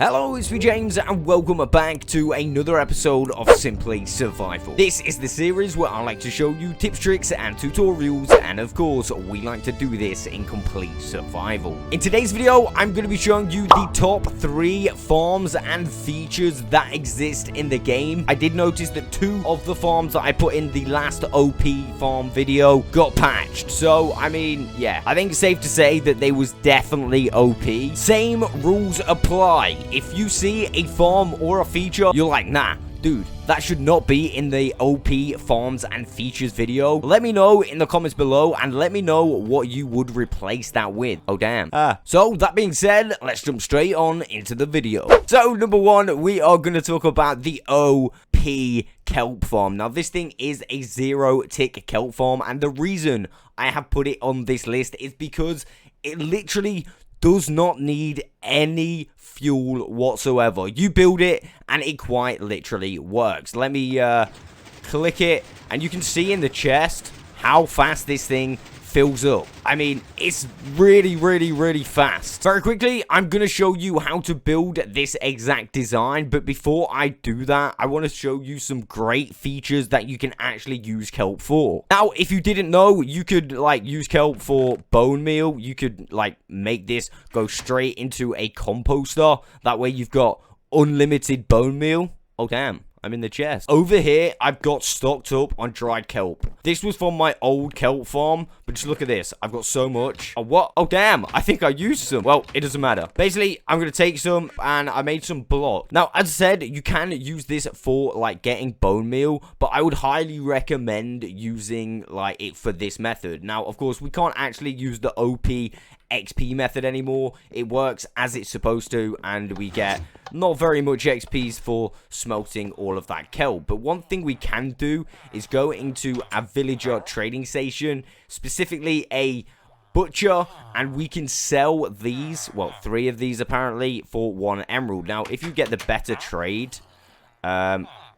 Hello, it's me James and welcome back to another episode of Simply Survival. This is the series where I like to show you tips, tricks and tutorials, and of course we like to do this in complete survival. In today's video I'm going to be showing you the top 3 farms and features that exist in the game. I did notice that 2 of the farms that I put in the last OP farm video got patched, so I mean, yeah, I think it's safe to say that they was definitely OP. Same rules apply. If you see a farm or a feature, you're like, nah, dude, that should not be in the OP farms and features video. Let me know in the comments below and let me know what you would replace that with. Oh, damn. So, that being said, let's jump straight on into the video. So, number 1, we are going to talk about the OP Kelp farm. Now, this thing is a 0-tick kelp farm, and the reason I have put it on this list is because it literally does not need any fuel whatsoever. You build it and it quite literally works. Let me click it and you can see in the chest how fast this thing fills up. I mean, it's really fast. Very quickly, I'm going to show you how to build this exact design, but before I do that, I want to show you some great features that you can actually use kelp for. Now, if you didn't know, you could like use kelp for bone meal. You could like make this go straight into a composter. That way you've got unlimited bone meal. Oh, damn. I'm in the chest. Over here, I've got stocked up on dried kelp. This was from my old kelp farm, but just look at this. I've got so much. Oh, what? Oh, damn. I think I used some. Well, it doesn't matter. Basically, I'm going to take some, and I made some block. Now, as I said, you can use this for, like, getting bone meal, but I would highly recommend using, like, it for this method. Now, of course, we can't actually use the OP XP method anymore. It works as it's supposed to, and we get not very much XPs for smelting all of that kelp. But one thing we can do is go into a villager trading station, specifically a butcher, and we can sell these, well, 3 of these apparently, for 1 emerald. Now, if you get the better trade,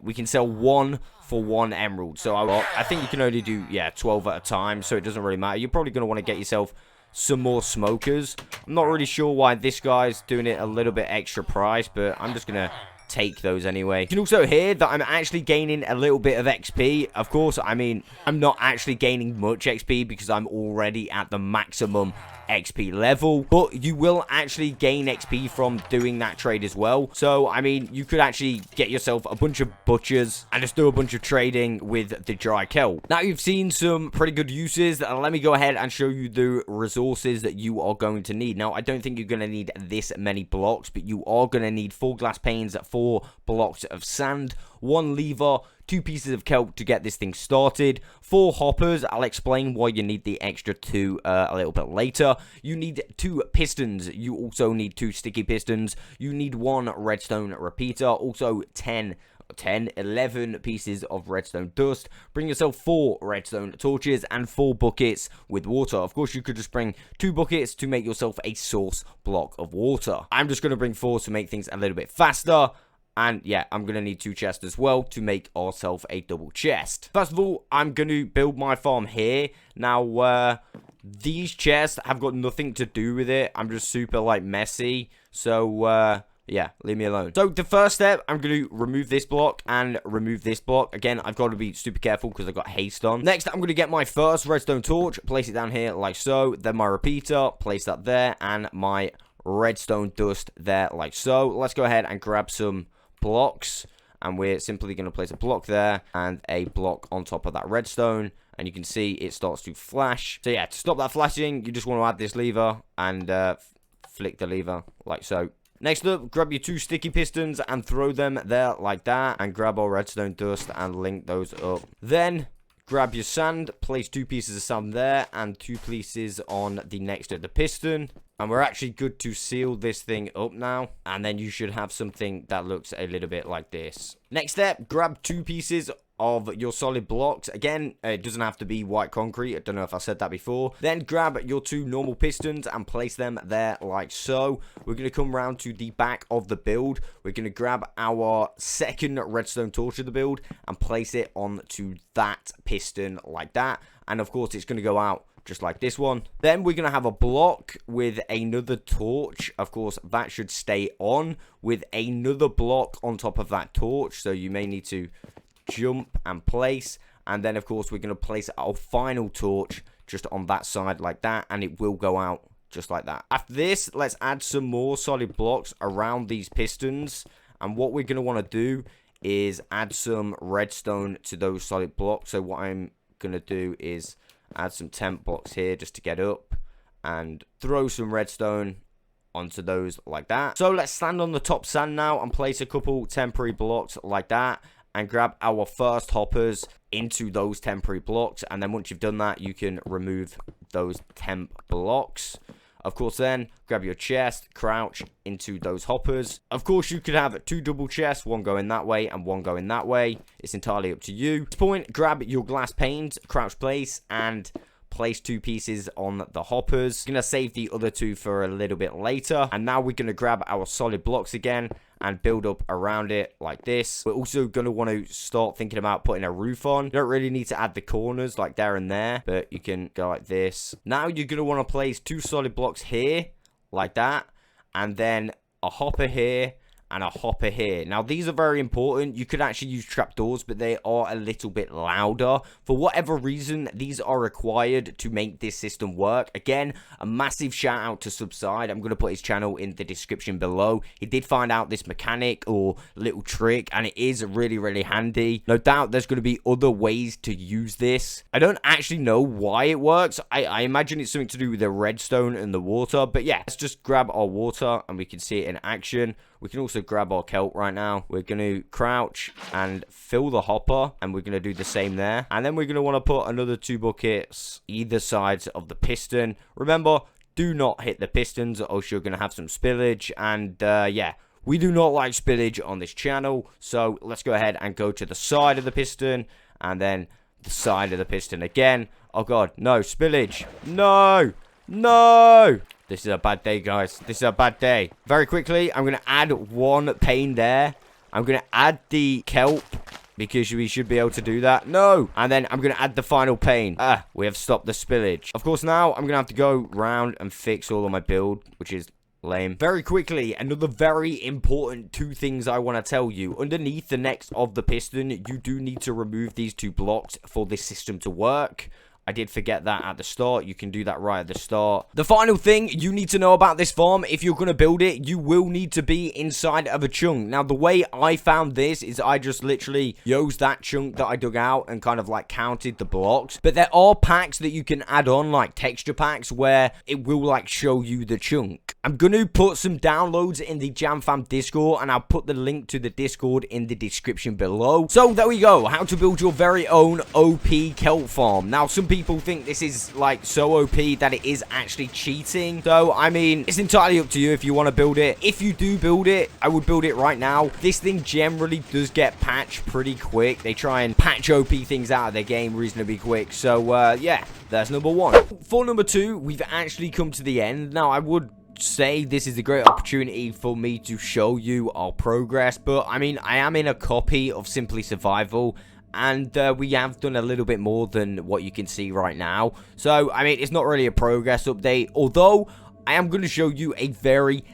we can sell 1 for 1 emerald. So I think you can only do, yeah, 12 at a time, so it doesn't really matter. You're probably going to want to get yourself some more smokers. I'm not really sure why this guy's doing it a little bit extra price, but I'm just gonna take those anyway. You can also hear that I'm actually gaining a little bit of XP. Of course, I mean, I'm not actually gaining much XP because I'm already at the maximum XP level, but you will actually gain XP from doing that trade as well. So, I mean, you could actually get yourself a bunch of butchers and just do a bunch of trading with the dry kelp. Now, you've seen some pretty good uses. Let me go ahead and show you the resources that you are going to need. Now, I don't think you're going to need this many blocks, but you are going to need 4 glass panes, 4 blocks of sand, 1 lever, 2 pieces of kelp to get this thing started, 4 hoppers. I'll explain why you need the extra 2 a little bit later. You need 2 pistons. You also need 2 sticky pistons. You need 1 redstone repeater. Also 11 pieces of redstone dust. Bring yourself 4 redstone torches and 4 buckets with water. Of course, you could just bring 2 buckets to make yourself a source block of water. I'm just going to bring 4 to make things a little bit faster. And yeah, I'm going to need 2 chests as well to make ourselves a double chest. First of all, I'm going to build my farm here. Now, these chests have got nothing to do with it. I'm just super, like, messy. So, yeah, leave me alone. So, the first step, I'm going to remove this block and remove this block. Again, I've got to be super careful because I've got haste on. Next, I'm going to get my first redstone torch, place it down here like so. Then my repeater, place that there, and my redstone dust there like so. Let's go ahead and grab some blocks, and we're simply going to place a block there and a block on top of that redstone, and you can see it starts to flash. So yeah, to stop that flashing, you just want to add this lever and flick the lever like so. Next up, grab your 2 sticky pistons and throw them there like that, and grab our redstone dust and link those up. Then grab your sand, place 2 pieces of sand there and 2 pieces on the next of the piston. And we're actually good to seal this thing up now. And then you should have something that looks a little bit like this. Next step, grab 2 pieces of your solid blocks. Again, it doesn't have to be white concrete. I don't know if I said that before. Then grab your 2 normal pistons and place them there like so. We're going to come around to the back of the build. We're going to grab our second redstone torch of the build and place it onto that piston like that. And of course, it's going to go out just like this one. Then we're going to have a block with another torch. Of course, that should stay on with another block on top of that torch. So you may need to jump and place. And then, of course, we're going to place our final torch just on that side like that. And it will go out just like that. After this, let's add some more solid blocks around these pistons. And what we're going to want to do is add some redstone to those solid blocks. So what I'm going to do is add some temp blocks here just to get up and throw some redstone onto those like that. So let's stand on the top sand now and place a couple temporary blocks like that and grab our first hoppers into those temporary blocks. And then once you've done that, you can remove those temp blocks. Of course, then grab your chest, crouch into those hoppers. Of course, you could have 2 double chests, one going that way and one going that way. It's entirely up to you. At this point, grab your glass panes, crouch place, and place 2 pieces on the hoppers. I'm going to save the other 2 for a little bit later. And now we're going to grab our solid blocks again and build up around it like this. We're also going to want to start thinking about putting a roof on. You don't really need to add the corners like there and there, but you can go like this. Now you're going to want to place 2 solid blocks here like that, and then a hopper here and a hopper here. Now these are very important. You could actually use trapdoors, but they are a little bit louder. For whatever reason, these are required to make this system work. Again, a massive shout out to SubSyde. I'm going to put his channel in the description below. He did find out this mechanic or little trick, and it is really, really handy. No doubt there's going to be other ways to use this. I don't actually know why it works. I imagine it's something to do with the redstone and the water, but yeah, let's just grab our water and we can see it in action. We can also grab our kelp right now. We're going to crouch and fill the hopper, and we're going to do the same there. And then we're going to want to put another 2 buckets either sides of the piston. Remember, do not hit the pistons or else you're going to have some spillage. And yeah, we do not like spillage on this channel. So let's go ahead and go to the side of the piston and then the side of the piston again. Oh god, no, spillage. No, no. This is a bad day, guys. This is a bad day. Very quickly, I'm going to add 1 pane there. I'm going to add the kelp because we should be able to do that. No! And then I'm going to add the final pane. We have stopped the spillage. Of course, now I'm going to have to go round and fix all of my build, which is lame. Very quickly, another very important 2 things I want to tell you. Underneath the necks of the piston, you do need to remove these 2 blocks for this system to work. I did forget that at the start. You can do that right at the start. The final thing you need to know about this farm, if you're going to build it, you will need to be inside of a chunk. Now, the way I found this is I just literally used that chunk that I dug out and kind of like counted the blocks. But there are packs that you can add on, like texture packs, where it will like show you the chunk. I'm going to put some downloads in the JamFam Discord, and I'll put the link to the Discord in the description below. So there we go, how to build your very own OP kelp farm. Now, some people think this is like so OP that it is actually cheating. So, I mean, it's entirely up to you if you want to build it. If you do build it, I would build it right now. This thing generally does get patched pretty quick. They try and patch OP things out of their game reasonably quick. So, yeah, that's number 1. For number 2, we've actually come to the end. Now, I would say this is a great opportunity for me to show you our progress, but I mean, I am in a copy of Simply Survival, and we have done a little bit more than what you can see right now. So I mean, it's not really a progress update, although I am going to show you a very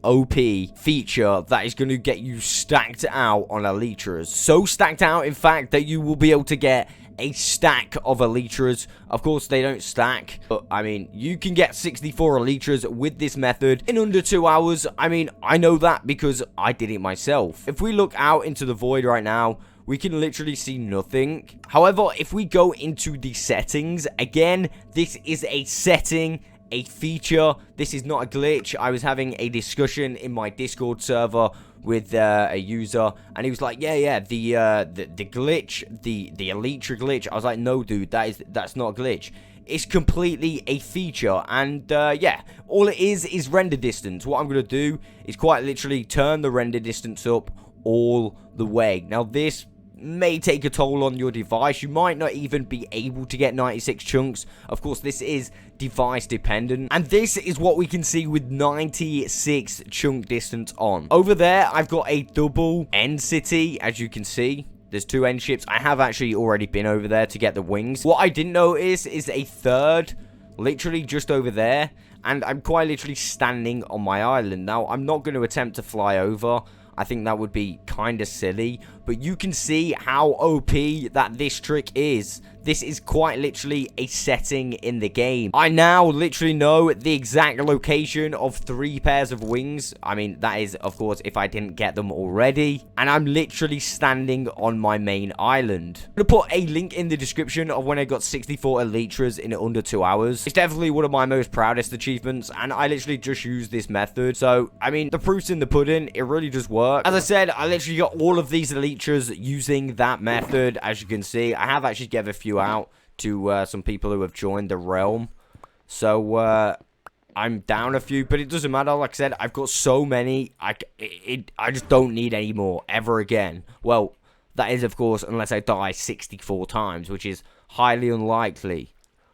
OP feature that is going to get you stacked out on Elytras. So stacked out, in fact, that you will be able to get a stack of Elytras. Of course, they don't stack, but I mean, you can get 64 Elytras with this method in under 2 hours. I mean, I know that because I did it myself. If we look out into the void right now, we can literally see nothing. However, if we go into the settings, again, this is a setting, a feature. This is not a glitch. I was having a discussion in my Discord server with a user, and he was like, yeah, the glitch, the Elytra glitch. I was like, no, dude, that's not a glitch. It's completely a feature, and yeah, all it is render distance. What I'm gonna do is quite literally turn the render distance up all the way. Now, this may take a toll on your device. You might not even be able to get 96 chunks. Of course, this is device dependent, and this is what we can see with 96 chunk distance on. Over there, I've got a double end city, as you can see. There's 2 end ships. I have actually already been over there to get the wings. What I didn't notice is a third, literally just over there. And I'm quite literally standing on my island. Now, I'm not going to attempt to fly over. I think that would be kind of silly. But you can see how OP that this trick is. This is quite literally a setting in the game. I now literally know the exact location of 3 pairs of wings. I mean, that is, of course, if I didn't get them already. And I'm literally standing on my main island. I'm going to put a link in the description of when I got 64 Elytras in under 2 hours. It's definitely one of my most proudest achievements. And I literally just used this method. So, I mean, the proof's in the pudding. It really does work. As I said, I literally got all of these Elytras using that method. As you can see, I have actually given a few out to some people who have joined the realm. So, I'm down a few, but it doesn't matter. Like I said, I've got so many. I just don't need any more ever again. Well, that is, of course, unless I die 64 times, which is highly unlikely.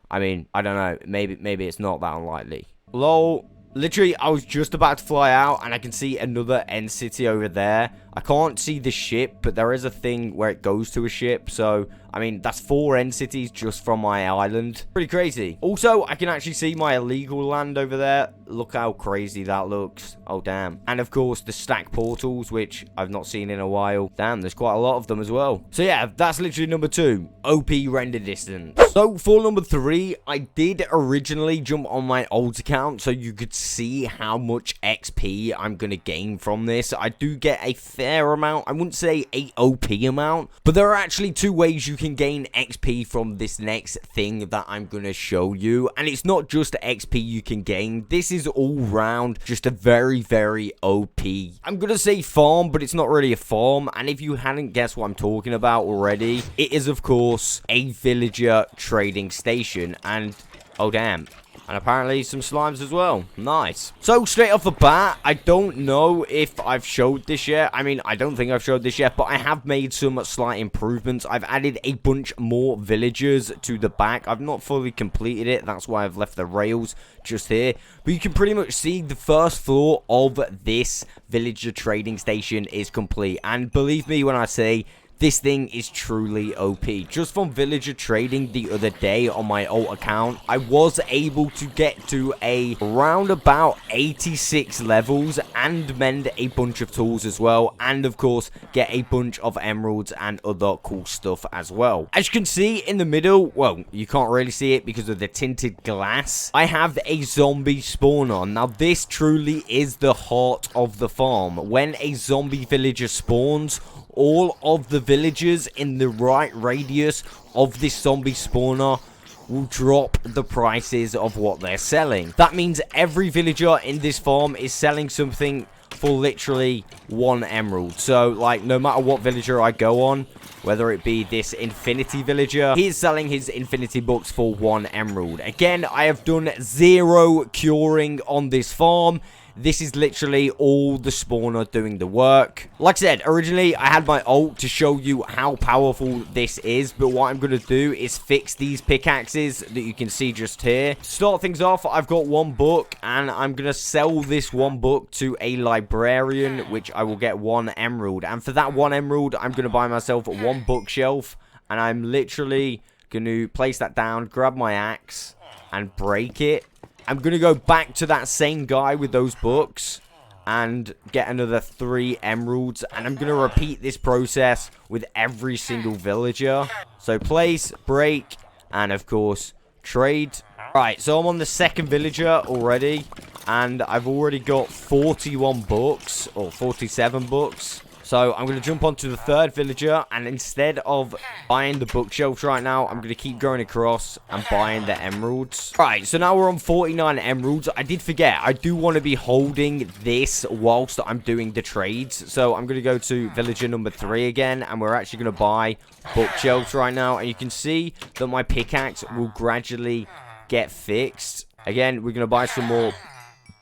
I mean, I don't know. Maybe it's not that unlikely. Lol. Literally, I was just about to fly out, and I can see another end city over there. I can't see the ship, but there is a thing where it goes to a ship. So, I mean, that's 4 end cities just from my island. Pretty crazy. Also, I can actually see my illegal land over there. Look how crazy that looks. Oh, damn. And, of course, the stack portals, which I've not seen in a while. Damn, there's quite a lot of them as well. So, yeah, that's literally number 2. OP render distance. So, for number 3, I did originally jump on my old account so you could see how much XP I'm going to gain from this. I do get a fair amount. I wouldn't say a OP amount, but there are actually 2 ways you can gain XP from this next thing that I'm going to show you. And it's not just XP you can gain. This is all round just a very, very OP. I'm going to say farm, but it's not really a farm. And if you hadn't guessed what I'm talking about already, it is, of course, a villager trading station. And, oh, damn. And apparently some slimes as well. Nice. So, straight off the bat, I don't know if I've showed this yet. I mean, I don't think I've showed this yet, but I have made some slight improvements. I've added a bunch more villagers to the back. I've not fully completed it. That's why I've left the rails just here. But you can pretty much see the first floor of this villager trading station is complete. And believe me when I say this thing is truly OP. Just from villager trading the other day on my alt account, I was able to get to around about 86 levels and mend a bunch of tools as well. And of course, get a bunch of emeralds and other cool stuff as well. As you can see in the middle, well, you can't really see it because of the tinted glass. I have a zombie spawner. Now, this truly is the heart of the farm. When a zombie villager spawns, all of the villagers in the right radius of this zombie spawner will drop the prices of what they're selling. That means every villager in this farm is selling something for literally 1 emerald. So, like, no matter what villager I go on, whether it be this infinity villager, he's selling his infinity books for 1 emerald. Again, I have done 0 curing on this farm. This is literally all the spawner doing the work. Like I said, originally I had my ult to show you how powerful this is, but what I'm going to do is fix these pickaxes that you can see just here. To start things off, I've got 1 book, and I'm going to sell this 1 book to a librarian, which I will get 1 emerald. And for that 1 emerald, I'm going to buy myself 1 bookshelf, and I'm literally going to place that down, grab my axe, and break it. I'm going to go back to that same guy with those books and get another 3 emeralds. And I'm going to repeat this process with every single villager. So place, break, and of course, trade. Right, so I'm on the 2nd villager already. And I've already got 41 books, or 47 books. So I'm going to jump onto the 3rd villager, and instead of buying the bookshelves right now, I'm going to keep going across and buying the emeralds. Right, so now we're on 49 emeralds. I did forget, I do want to be holding this whilst I'm doing the trades. So I'm going to go to villager number 3 again, and we're actually going to buy bookshelves right now. And you can see that my pickaxe will gradually get fixed. Again, we're going to buy some more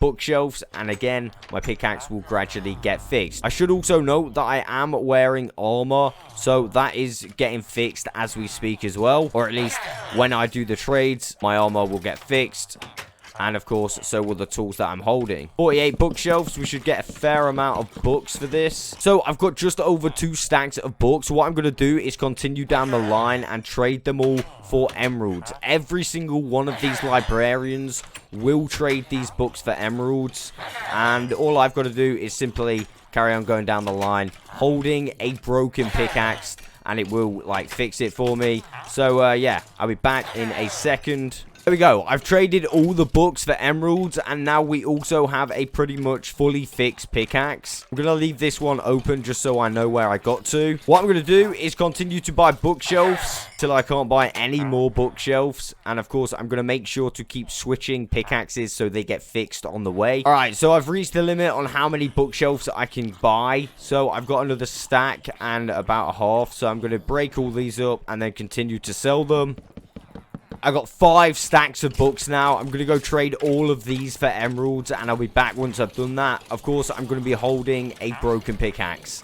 bookshelves, and again my pickaxe will gradually get fixed. I should also note that I am wearing armor, so that is getting fixed as we speak as well, or at least when I do the trades my armor will get fixed. And, of course, so will the tools that I'm holding. 48 bookshelves. We should get a fair amount of books for this. So, I've got just over 2 stacks of books. What I'm going to do is continue down the line and trade them all for emeralds. Every single one of these librarians will trade these books for emeralds. And all I've got to do is simply carry on going down the line, holding a broken pickaxe, and it will, like, fix it for me. So, yeah, I'll be back in a second. There we go. I've traded all the books for emeralds, and now we also have a pretty much fully fixed pickaxe. I'm going to leave this one open just so I know where I got to. What I'm going to do is continue to buy bookshelves till I can't buy any more bookshelves. And, of course, I'm going to make sure to keep switching pickaxes so they get fixed on the way. All right, so I've reached the limit on how many bookshelves I can buy. So I've got another stack and about a half. So I'm going to break all these up and then continue to sell them. I got 5 stacks of books now. I'm going to go trade all of these for emeralds, and I'll be back once I've done that. Of course, I'm going to be holding a broken pickaxe.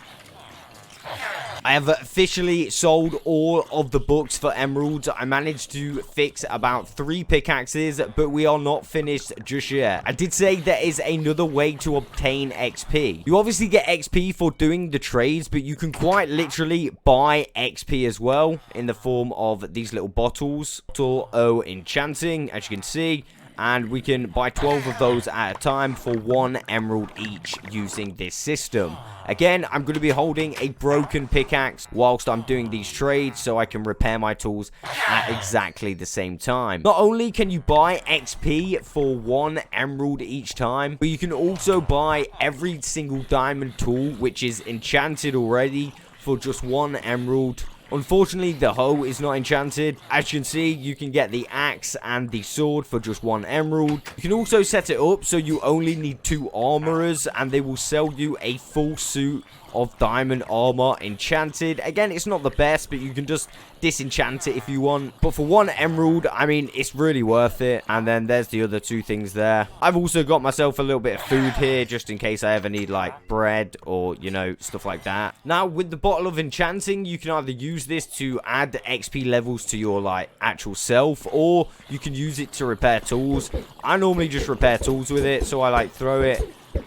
I have officially sold all of the books for emeralds. I managed to fix about 3 pickaxes, but we are not finished just yet. I did say there is another way to obtain XP. You obviously get XP for doing the trades, but you can quite literally buy XP as well in the form of these little bottles. Bottle O enchanting, as you can see. And we can buy 12 of those at a time for 1 emerald each using this system. Again, I'm going to be holding a broken pickaxe whilst I'm doing these trades so I can repair my tools at exactly the same time. Not only can you buy XP for 1 emerald each time, but you can also buy every single diamond tool which is enchanted already for just 1 emerald. Unfortunately, the hoe is not enchanted. As you can see, you can get the axe and the sword for just 1 emerald. You can also set it up so you only need 2 armorers, and they will sell you a full suit of diamond armor enchanted. Again, it's not the best, but you can just disenchant it if you want. But for 1 emerald, I mean, it's really worth it. And then there's the other 2 things there. I've also got myself a little bit of food here, just in case I ever need, like, bread or, you know, stuff like that. Now, with the bottle of enchanting, you can either use this to add XP levels to your, like, actual self, or you can use it to repair tools. I normally just repair tools with it, so I, like, throw it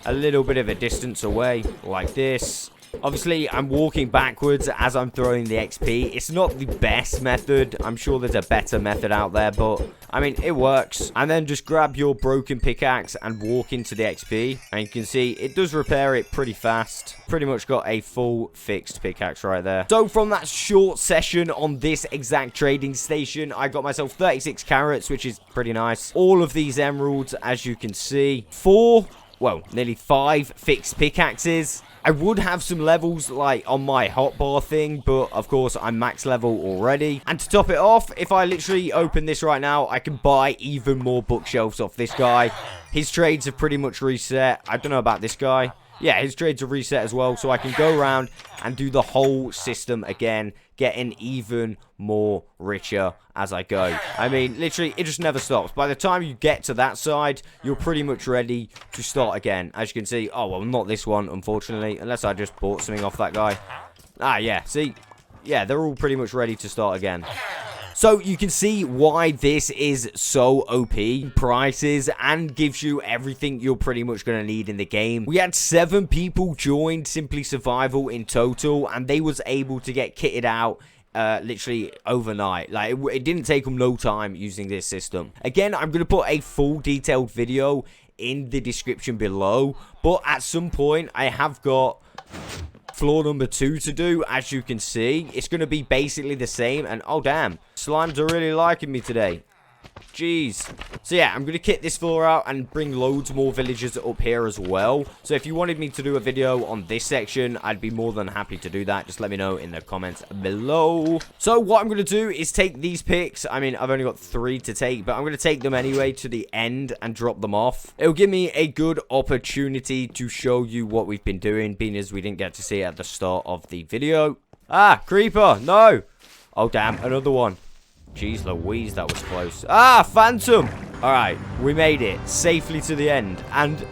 a little bit of a distance away, like this. Obviously, I'm walking backwards as I'm throwing the XP. It's not the best method. I'm sure there's a better method out there, but, I mean, it works. And then just grab your broken pickaxe and walk into the XP. And you can see it does repair it pretty fast. Pretty much got a full fixed pickaxe right there. So, from that short session on this exact trading station, I got myself 36 carrots, which is pretty nice. All of these emeralds, as you can see. Nearly 5 fixed pickaxes. I would have some levels, like, on my hotbar thing, but, of course, I'm max level already. And to top it off, if I literally open this right now, I can buy even more bookshelves off this guy. His trades have pretty much reset. I don't know about this guy. Yeah, his trades have reset as well, so I can go around and do the whole system again, getting even more richer as I go. I mean, literally, it just never stops. By the time you get to that side, you're pretty much ready to start again. As you can see, oh, well, not this one, unfortunately, unless I just bought something off that guy. Ah, yeah, see? Yeah, they're all pretty much ready to start again. So you can see why this is so OP prices and gives you everything you're pretty much going to need in the game. We had 7 people join Simply Survival in total, and they was able to get kitted out literally overnight. Like, it didn't take them no time using this system. Again, I'm going to put a full detailed video in the description below, but at some point I have got floor number 2 to do. As you can see, it's going to be basically the same. And oh damn, slimes are really liking me today. Jeez. So yeah, I'm going to kit this floor out and bring loads more villagers up here as well. So if you wanted me to do a video on this section, I'd be more than happy to do that. Just let me know in the comments below. So what I'm going to do is take these picks. I mean, I've only got 3 to take, but I'm going to take them anyway to the end and drop them off. It'll give me a good opportunity to show you what we've been doing, being as we didn't get to see it at the start of the video. Ah, creeper, no. Oh damn, another one. Jeez Louise, that was close. Ah, phantom! Alright, we made it safely to the end. And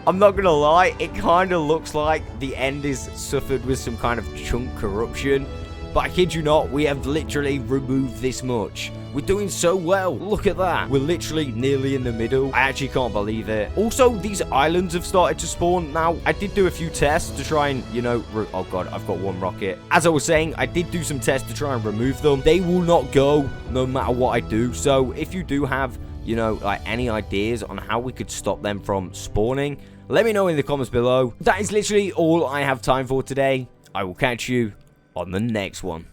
I'm not gonna lie, it kind of looks like the end is suffered with some kind of chunk corruption. but I kid you not, we have literally removed this much. We're doing so well. Look at that. We're literally nearly in the middle. I actually can't believe it. Also, these islands have started to spawn. Now, I did do a few tests to try and, you know, oh god, I've got one rocket. As I was saying, I did do some tests to try and remove them. They will not go no matter what I do. So if you do have, you know, like any ideas on how we could stop them from spawning, let me know in the comments below. That is literally all I have time for today. I will catch you on the next one.